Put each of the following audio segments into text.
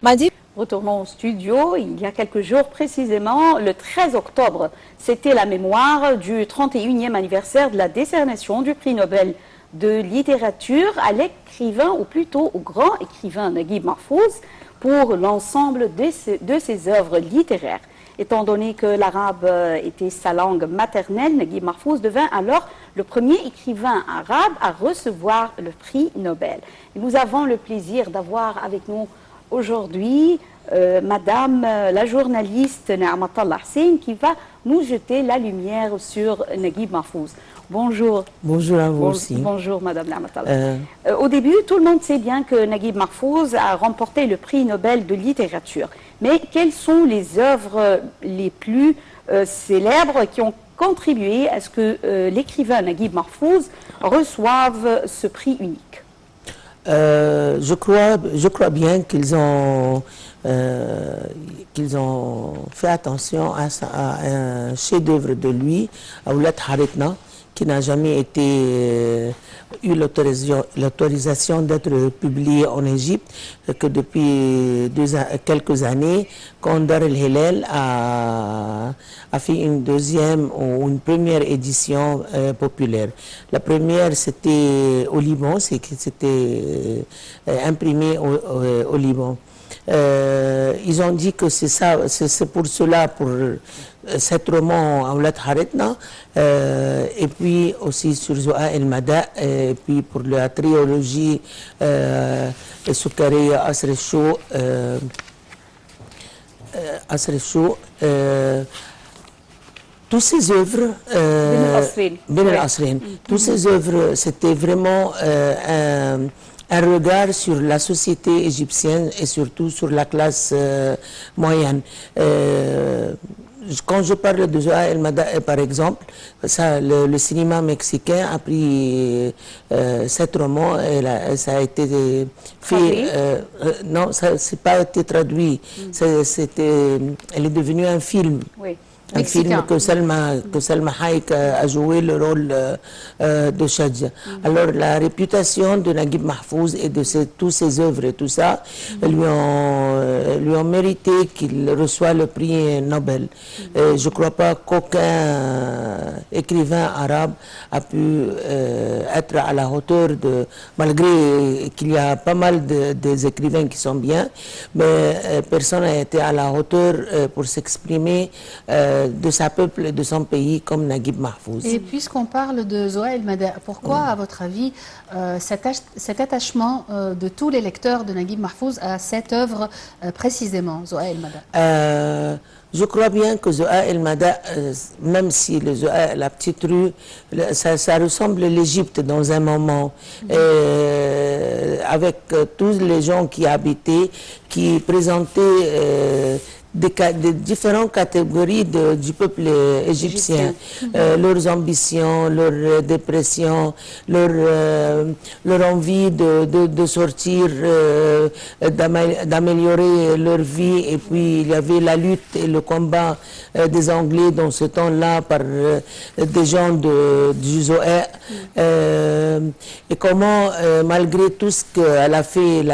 Madi. Retournons au studio. Il y a quelques jours précisément, le 13 octobre, c'était la mémoire du 31e anniversaire de la décernation du prix Nobel de littérature à l'écrivain, ou plutôt au grand écrivain Naguib Mahfouz, pour l'ensemble de ses œuvres littéraires. Étant donné que l'arabe était sa langue maternelle, Naguib Mahfouz devint alors le premier écrivain arabe à recevoir le prix Nobel. Et nous avons le plaisir d'avoir avec nous aujourd'hui Madame la journaliste Na'amatallah Hussein qui va nous jeter la lumière sur Naguib Mahfouz. Bonjour. Bonjour à vous aussi. Bonjour Madame Na'amatallah. Au début, tout le monde sait bien que Naguib Mahfouz a remporté le prix Nobel de littérature. Mais quelles sont les œuvres les plus célèbres qui ont contribué à ce que l'écrivain Naguib Mahfouz reçoive ce prix unique? Je crois bien qu'ils ont fait attention à un chef-d'œuvre de lui, Aoulat Haritna, qui n'a jamais eu l'autorisation d'être publié en Égypte, que depuis quelques années, quand Dar el-Hilal a fait une deuxième ou une première édition populaire. La première, c'était au Liban, c'était imprimé au Liban. Ils ont dit que c'est pour cela, pour cet roman Aoulat Haritna, et puis aussi sur Zoa el-Mada, et puis pour la trilogie Soukariya Asr Chou, toutes ces œuvres, Ben el-Asrin, toutes ces œuvres, c'était vraiment un regard sur la société égyptienne et surtout sur la classe moyenne. Quand je parle de Zoa el-Mada, par exemple, le cinéma mexicain a pris cet roman et ça a été fait. Non, ça n'a pas été traduit. Elle est devenue un film. Oui. Un film que Salma Hayek a joué le rôle de Shadja. Alors la réputation de Naguib Mahfouz et de tous ses œuvres et tout ça lui ont mérité qu'il reçoive le prix Nobel. Je ne crois pas qu'aucun écrivain arabe a pu être à la hauteur de, malgré qu'il y a pas mal des écrivains qui sont bien, mais personne n'a été à la hauteur pour s'exprimer de sa peuple et de son pays comme Naguib Mahfouz. Et puisqu'on parle de Zoa el-Mada, pourquoi, à votre avis, cet attachement de tous les lecteurs de Naguib Mahfouz à cette œuvre précisément, Zoa el-Mada? Je crois bien que Zoa el-Mada, même si la petite rue, ça ressemble à l'Égypte dans un moment, avec tous les gens qui habitaient, qui présentaient des différentes catégories du peuple égyptien, leurs ambitions, leurs dépressions, leur envie de sortir, d'améliorer leur vie. Et puis il y avait la lutte et le combat des Anglais dans ce temps-là par des gens du Zoé. Et comment, malgré tout ce qu'elle a fait,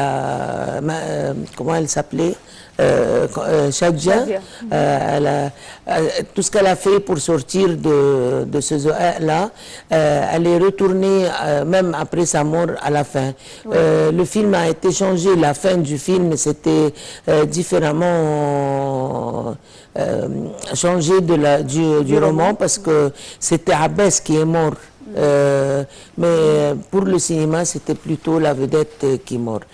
comment elle s'appelait, Shadja, tout ce qu'elle a fait pour sortir de ce Zoé-là, elle est retournée même après sa mort à la fin. Le film a été changé, la fin du film c'était différemment changé du roman parce que c'était Abbas qui est mort. Mais pour le cinéma, c'était plutôt la vedette qui est morte.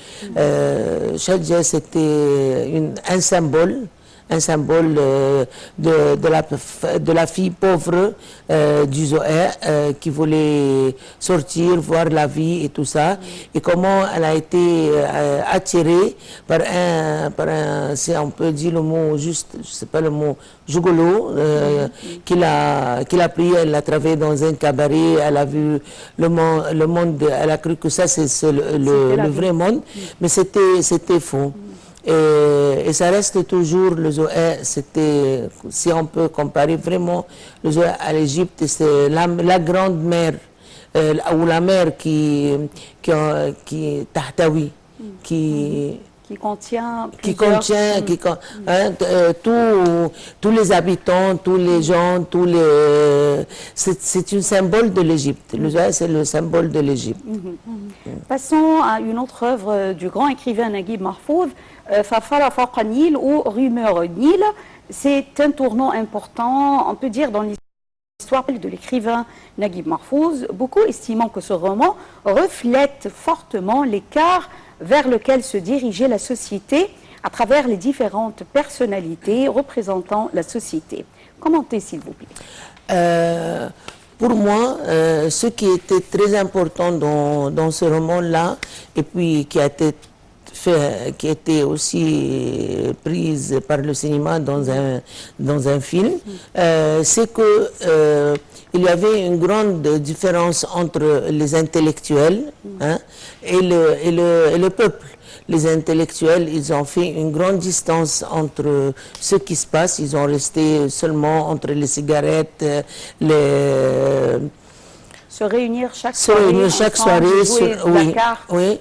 Shadja, c'était un symbole de la fille pauvre du Zoé qui voulait sortir, voir la vie et tout ça, et comment elle a été attirée par un, si on peut dire le mot juste, je sais pas le mot, Jougolo, qu'il a pris, elle l'a travaillé dans un cabaret, elle a vu le monde, elle a cru que ça c'est le vrai monde, mais c'était faux. Et ça reste toujours le Zoé, c'était, si on peut comparer vraiment le Zoé à l'Égypte, c'est la grande mer, ou la mer qui Tahtawi, qui qui contient qui plusieurs... contient, tous les habitants, tous les gens, c'est un symbole de l'Égypte. Le Zohar, c'est le symbole de l'Égypte. Passons à une autre œuvre du grand écrivain Naguib Mahfouz, Fafara Fawqa Nil ou Rumeur Nil. C'est un tournant important, on peut dire, dans l'histoire de l'écrivain Naguib Mahfouz, beaucoup estimant que ce roman reflète fortement l'écart vers lequel se dirigeait la société à travers les différentes personnalités représentant la société. Commentez, s'il vous plaît. Pour moi, ce qui était très important dans ce roman-là, et puis qui a été aussi prise par le cinéma dans un film, c'est que il y avait une grande différence entre les intellectuels et le peuple. Les intellectuels, ils ont fait une grande distance entre ce qui se passe. Ils ont resté seulement entre les cigarettes, Se réunir chaque soirée, oui.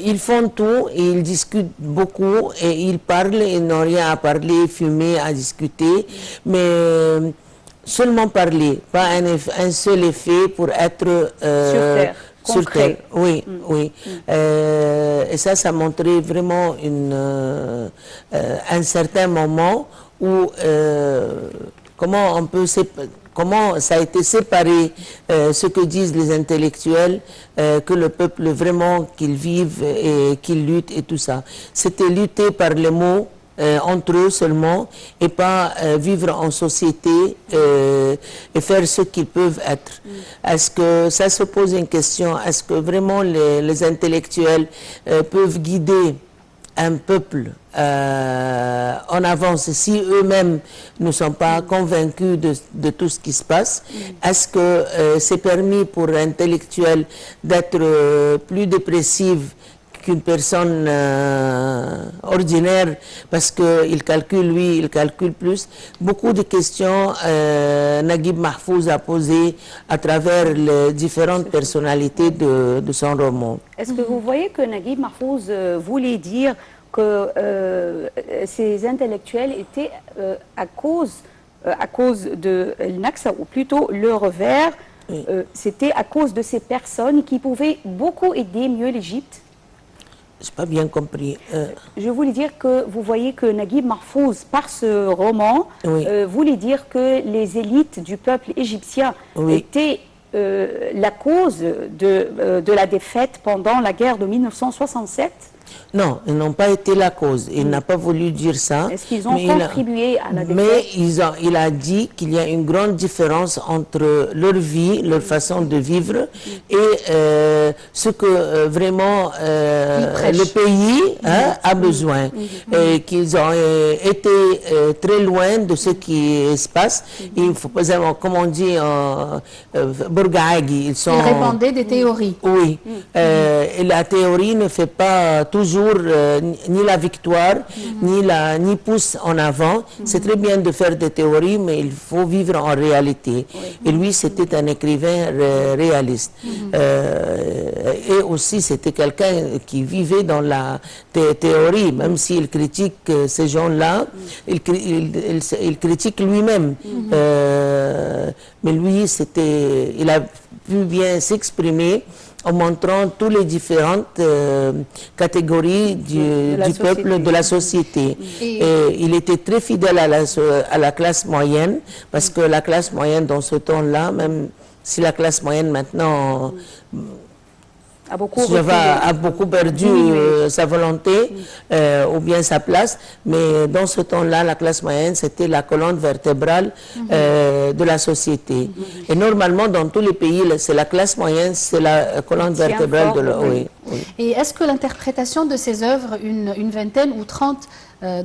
Ils font tout, et ils discutent beaucoup et ils parlent, ils n'ont rien à parler, fumer, à discuter, mais seulement parler, pas un seul effet pour être sur terre. Oui, oui. Et ça montrait vraiment un certain moment où comment ça a été séparé, ce que disent les intellectuels, que le peuple vraiment qu'ils vivent et qu'ils luttent et tout ça. C'était lutter par les mots, entre eux seulement, et pas vivre en société et faire ce qu'ils peuvent être. Est-ce que ça se pose une question, est-ce que vraiment les intellectuels peuvent guider un peuple en avance si eux-mêmes ne sont pas convaincus de tout ce qui se passe? Est-ce que c'est permis pour l'intellectuel d'être plus dépressive qu'une personne ordinaire, parce qu'il calcule, lui, il calcule plus? Beaucoup de questions Naguib Mahfouz a posées à travers les différentes personnalités de son roman. Est-ce que vous voyez que Naguib Mahfouz voulait dire que ces intellectuels étaient à cause de l'Naksa, ou plutôt le revers, c'était à cause de ces personnes qui pouvaient beaucoup aider mieux l'Égypte? Je n'ai pas bien compris. Je voulais dire que vous voyez que Naguib Mahfouz, par ce roman, voulait dire que les élites du peuple égyptien étaient la cause de la défaite pendant la guerre de 1967? Non, ils n'ont pas été la cause. Il n'a pas voulu dire ça. Est-ce qu'ils ont contribué à la défaite? Mais il a dit qu'il y a une grande différence entre leur vie, leur façon de vivre et ce que vraiment le pays a besoin. Et qu'ils ont été très loin de ce qui se passe. Il faut, par exemple, comme on dit en Bourgaïgui, ils répandaient des théories. Oui. Et la théorie ne fait pas toujours ni la victoire, ni pousse en avant. C'est très bien de faire des théories, mais il faut vivre en réalité. Et lui, c'était un écrivain réaliste. Et aussi, c'était quelqu'un qui vivait dans la théorie, même s'il critique ces gens-là, il critique lui-même. Mais lui, il a pu bien s'exprimer en montrant toutes les différentes catégories du peuple, de la société. Et il était très fidèle à la classe moyenne, parce que la classe moyenne dans ce temps-là, même si la classe moyenne maintenant a beaucoup perdu sa volonté ou bien sa place, mais dans ce temps-là, la classe moyenne, c'était la colonne vertébrale de la société. Et normalement, dans tous les pays, c'est la classe moyenne, c'est la colonne vertébrale de la... Et est-ce que l'interprétation de ces œuvres, une vingtaine ou 30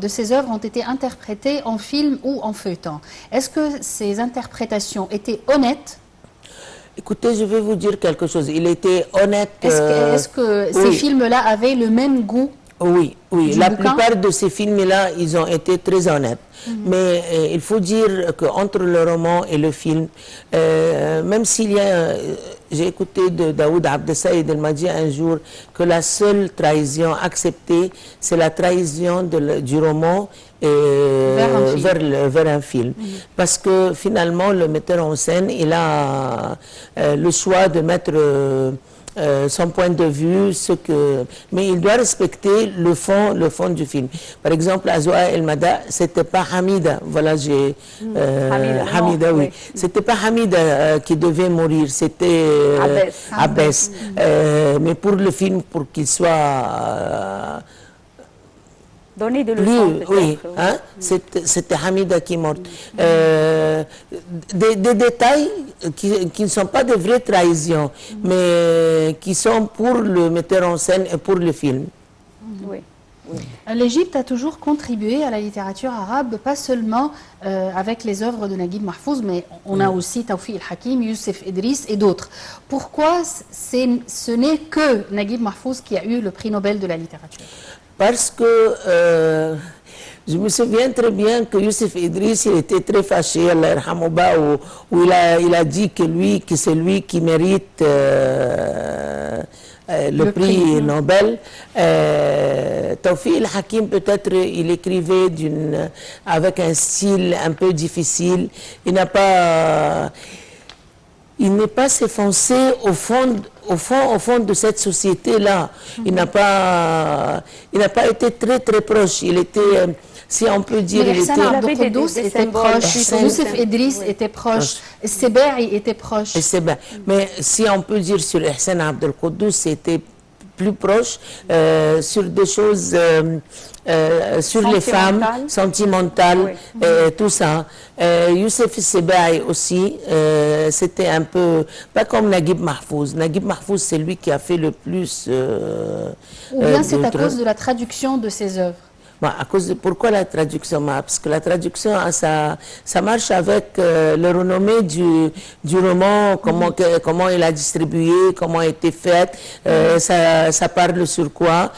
de ces œuvres ont été interprétées en film ou en feuilleton? Est-ce que ces interprétations étaient honnêtes? Écoutez, je vais vous dire quelque chose. Il était honnête. Est-ce que ces films-là avaient le même goût? Oui, oui. Du La bouquin? plupart de ces films-là, ils ont été très honnêtes. Mais il faut dire qu'entre le roman et le film, même s'il y a... j'ai écouté de Daoud Abdessaïd, il m'a dit un jour que la seule trahison acceptée, c'est la trahison du roman vers un film. Parce que finalement, le metteur en scène, il a le choix de mettre... son point de vue, mais il doit respecter le fond du film. Par exemple, à Zoa El Mada, c'était pas Hamida, voilà, Hamida, oui. C'était pas Hamida qui devait mourir, c'était Abbas. Mais pour le film, pour qu'il soit donner de leçons, oui, hein? C'était Hamida qui est morte. Des détails qui ne sont pas de vraies trahisons, mais qui sont pour le metteur en scène et pour le film. Oui. L'Égypte a toujours contribué à la littérature arabe, pas seulement avec les œuvres de Naguib Mahfouz, mais on a aussi Tawfiq el-Hakim, Youssef Idriss et d'autres. Pourquoi ce n'est que Naguib Mahfouz qui a eu le prix Nobel de la littérature? Parce que je me souviens très bien que Youssef Idriss, il était très fâché, Allah yarhamouba, où il a dit que c'est lui qui mérite le prix Nobel. Tawfiq el-Hakim, peut-être, il écrivait avec un style un peu difficile. Il n'est pas s'effoncer au fond de cette société-là. Il n'a pas été très très proche. Il était, si on peut dire, mais Hassan Abdel Quddous était proche, Youssef Idriss était proche, Sebba'i était proche. Mais si on peut dire sur Hassan Abdel Quddous, c'était plus proche sur des choses sur les femmes, sentimentales, tout ça. Youssef Sebba'i aussi, c'était un peu, pas comme Naguib Mahfouz. Naguib Mahfouz, c'est lui qui a fait le plus... Ou bien c'est à cause de la traduction de ses œuvres? Pourquoi la traduction? Parce que la traduction, ça marche avec le renommée du roman, comment il a distribué, comment a été fait, ça parle sur quoi.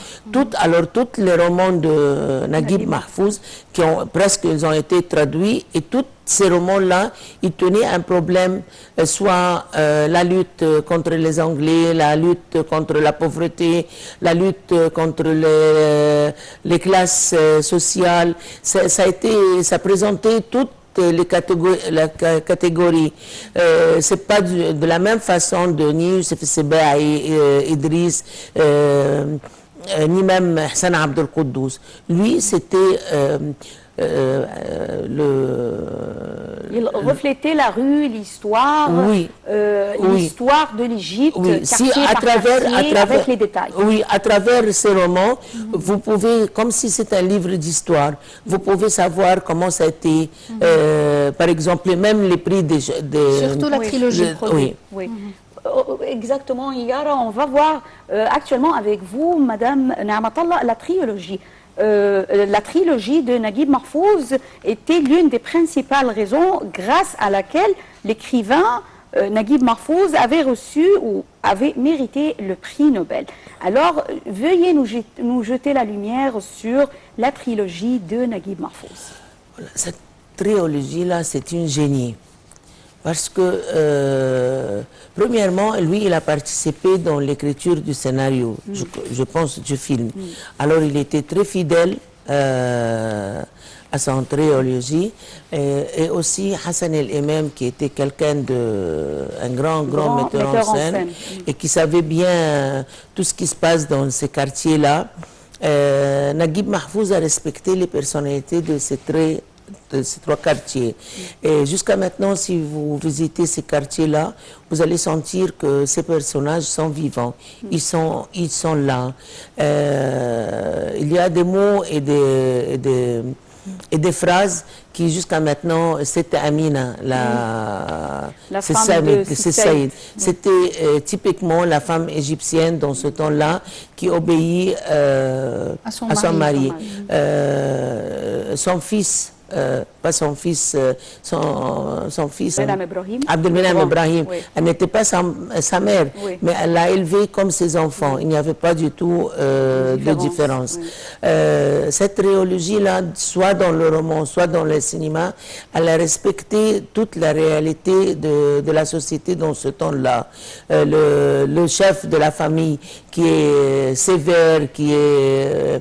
Alors, tous les romans de Naguib Mahfouz, ils ont été traduits, et tous ces romans-là, ils tenaient un problème, soit la lutte contre les Anglais, la lutte contre la pauvreté, la lutte contre les classes sociales. Ça présentait toutes les catégories. C'est pas de la même façon de ni Youssef Sebba'i, Idriss, ni même Hassan Abdel Quddous. Lui, c'était il reflétait la rue, l'histoire, l'histoire de l'Égypte, quartier par quartier, avec les détails. Oui, à travers ces romans, vous pouvez, comme si c'était un livre d'histoire, vous pouvez savoir comment ça a été, par exemple, même les prix surtout la trilogie. Oui. Exactement, Yara, on va voir actuellement avec vous, Madame Na'amatallah, la trilogie. La trilogie de Naguib Mahfouz était l'une des principales raisons grâce à laquelle l'écrivain Naguib Mahfouz avait reçu ou avait mérité le prix Nobel. Alors, veuillez nous jeter la lumière sur la trilogie de Naguib Mahfouz. Cette trilogie-là, c'est une génie. Parce que, premièrement, lui, il a participé dans l'écriture du scénario, je pense, du film. Alors, il était très fidèle à son trilogie. Et aussi Hassan El-Imam, qui était un grand metteur en scène, et qui savait bien tout ce qui se passe dans ces quartiers-là. Naguib Mahfouz a respecté les personnalités de ces trois quartiers. Et jusqu'à maintenant, si vous visitez ces quartiers-là, vous allez sentir que ces personnages sont vivants. Ils sont là. Il y a des mots et des phrases qui, jusqu'à maintenant, c'était Amina, c'est Saïd. C'était typiquement la femme égyptienne dans ce temps-là qui obéit à son mari. Son fils pas son fils, son fils, Madame Ibrahim. Abdelmenem Ibrahim. Oui. Elle n'était pas sa mère, Oui. mais elle l'a élevé comme ses enfants. Il n'y avait pas du tout de différence. Oui. Cette théologie-là, soit dans le roman, soit dans le cinéma, elle a respecté toute la réalité de la société dans ce temps-là. Le chef de la famille qui est sévère, qui est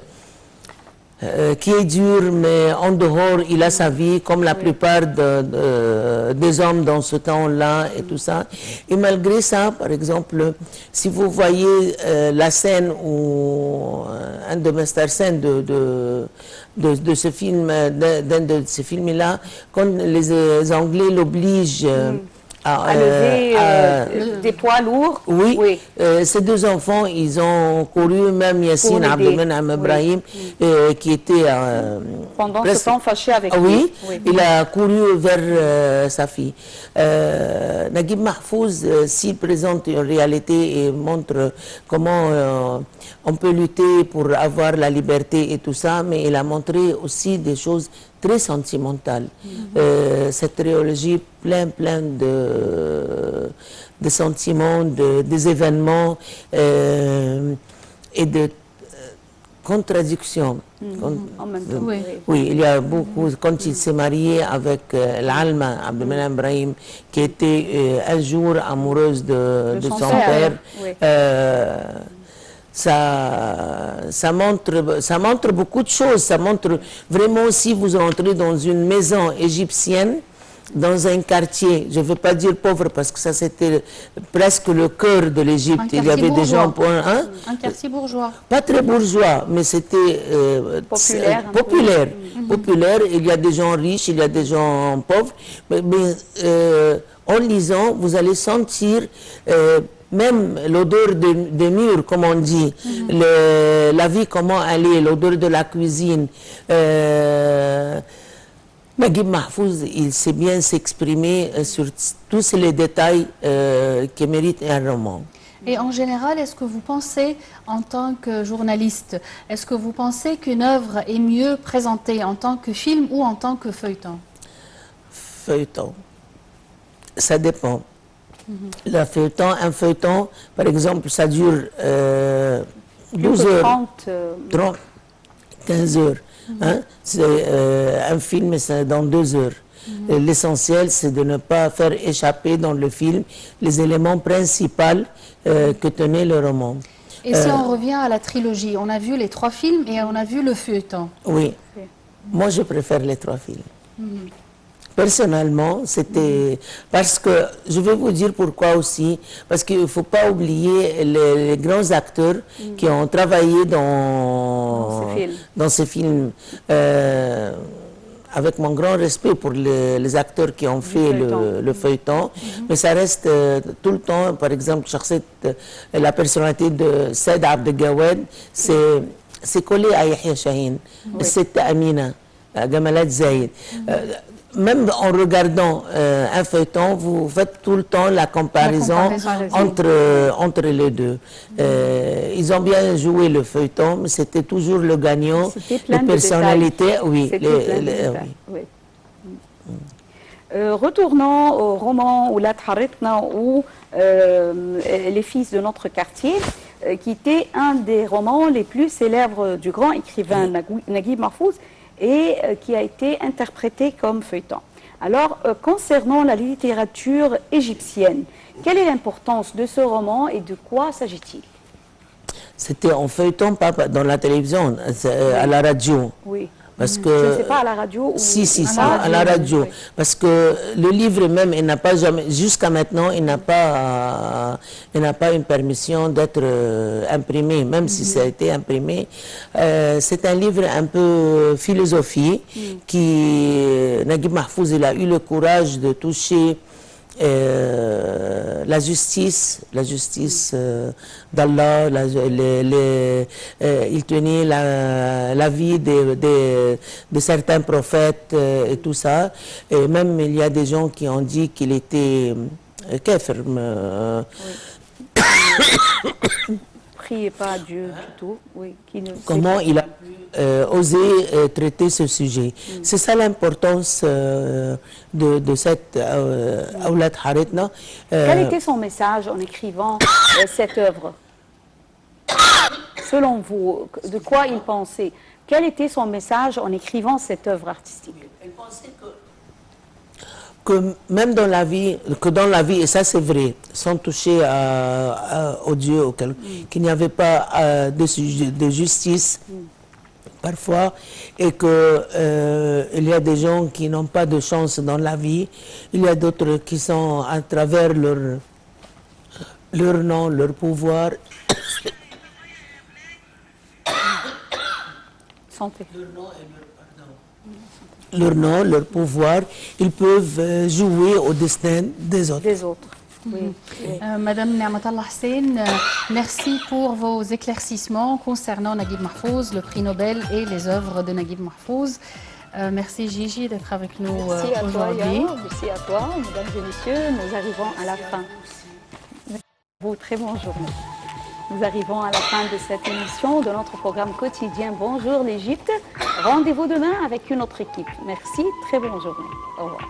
dur, mais en dehors, il a sa vie, comme la plupart des hommes dans ce temps-là et tout ça. Et malgré ça, par exemple, si vous voyez la scène où un de mes stars scènes de ce film, d'un de ces films-là, quand les Anglais l'obligent à lever des poids lourds. oui, Oui. Ces deux enfants, ils ont couru, même Yassine Abdelmenem Ibrahim, qui était Pendant presque, ce temps fâché avec oui, lui. il a couru vers sa fille. Naguib Mahfouz, s'il présente une réalité et montre comment on peut lutter pour avoir la liberté et tout ça, mais il a montré aussi des choses très sentimentales. Cette théologie plein de sentiments, des événements et de contradictions. En même temps. Oui. Oui, il y a beaucoup. Quand il s'est marié avec l'Alma, Abdelmenem Ibrahim, qui était un jour amoureuse de son son père, père, oui. ça montre beaucoup de choses. Ça montre vraiment, si vous entrez dans une maison égyptienne, dans un quartier, je ne veux pas dire pauvre parce que ça c'était presque le cœur de l'Égypte. Il y avait des gens Un quartier bourgeois. pas très bourgeois, mais c'était Populaire, populaire. Il y a des gens riches, il y a des gens pauvres, mais en lisant, vous allez sentir même l'odeur des murs, comme on dit, la vie, comment elle est, l'odeur de la cuisine. Naguib Mahfouz, il sait bien s'exprimer sur tous les détails qui méritent un roman. Et en général, est-ce que vous pensez, en tant que journaliste, est-ce que vous pensez qu'une œuvre est mieux présentée en tant que film ou en tant que feuilleton? Feuilleton. Ça dépend. Le feuilleton, un feuilleton, par exemple, ça dure 12 heures, 30, 15 heures. Hein? Un film, c'est dans 2 heures. L'essentiel, c'est de ne pas faire échapper dans le film les éléments principaux que tenait le roman. Et si on revient à la trilogie, on a vu les 3 films et on a vu le feuilleton. Oui. Moi, je préfère les 3 films. Personnellement, c'était... Parce que, je vais vous dire pourquoi aussi, parce qu'il ne faut pas oublier les grands acteurs qui ont travaillé dans ces films. Avec mon grand respect pour les acteurs qui ont fait le feuilleton, mais ça reste tout le temps, par exemple, la personnalité de Saïd Abdelgawad, c'est collé à Yahya Chahine, c'est Amina, Gamalat Zaïd. Même en regardant un feuilleton, vous faites tout le temps la comparaison entre les deux. Ils ont bien joué le feuilleton, mais c'était toujours le gagnant. Les personnalités, oui. Retournons au roman Oulad Haritna ou Les fils de notre quartier, qui était un des romans les plus célèbres du grand écrivain Naguib Mahfouz, et qui a été interprété comme feuilleton. Alors, concernant la littérature égyptienne, quelle est l'importance de ce roman et de quoi s'agit-il? C'était en feuilleton, pas dans la télévision, à la radio. Oui. Parce que, je ne sais pas, à la radio ou à la radio. Oui. Parce que le livre même, il n'a pas jamais, jusqu'à maintenant, il n'a pas une permission d'être imprimé, même si ça a été imprimé. C'est un livre un peu philosophie qui, Naguib Mahfouz, il a eu le courage de toucher la justice d'Allah, il tenait la vie de certains prophètes et tout ça. Et même il y a des gens qui ont dit qu'il était kafir. priait pas Dieu du tout. Oui, qui ne sait Comment pas. il a pu oser traiter ce sujet. C'est ça l'importance de cette Aoulat Haritna. Quel était son message en écrivant cette œuvre? Selon vous, de quoi il pensait? Quel était son message en écrivant cette œuvre artistique? Elle pensait que même dans la vie, et ça c'est vrai, sans toucher au Dieu, qu'il n'y avait pas de justice parfois, et que il y a des gens qui n'ont pas de chance dans la vie, il y a d'autres qui sont à travers leur nom, leur pouvoir, Santé. leur nom, leur pouvoir, ils peuvent jouer au destin des autres. Des autres. Oui. Oui. Madame Niamatallah Hussein, merci pour vos éclaircissements concernant Naguib Mahfouz, le prix Nobel et les œuvres de Naguib Mahfouz. Merci Gigi d'être avec nous Merci à toi, aujourd'hui. Yara. Merci à toi, mesdames et messieurs. Nous arrivons à la fin. Vous, très bonne journée. Nous arrivons à la fin de cette émission de notre programme quotidien Bonjour l'Égypte. Rendez-vous demain avec une autre équipe. Merci, très bonne journée. Au revoir.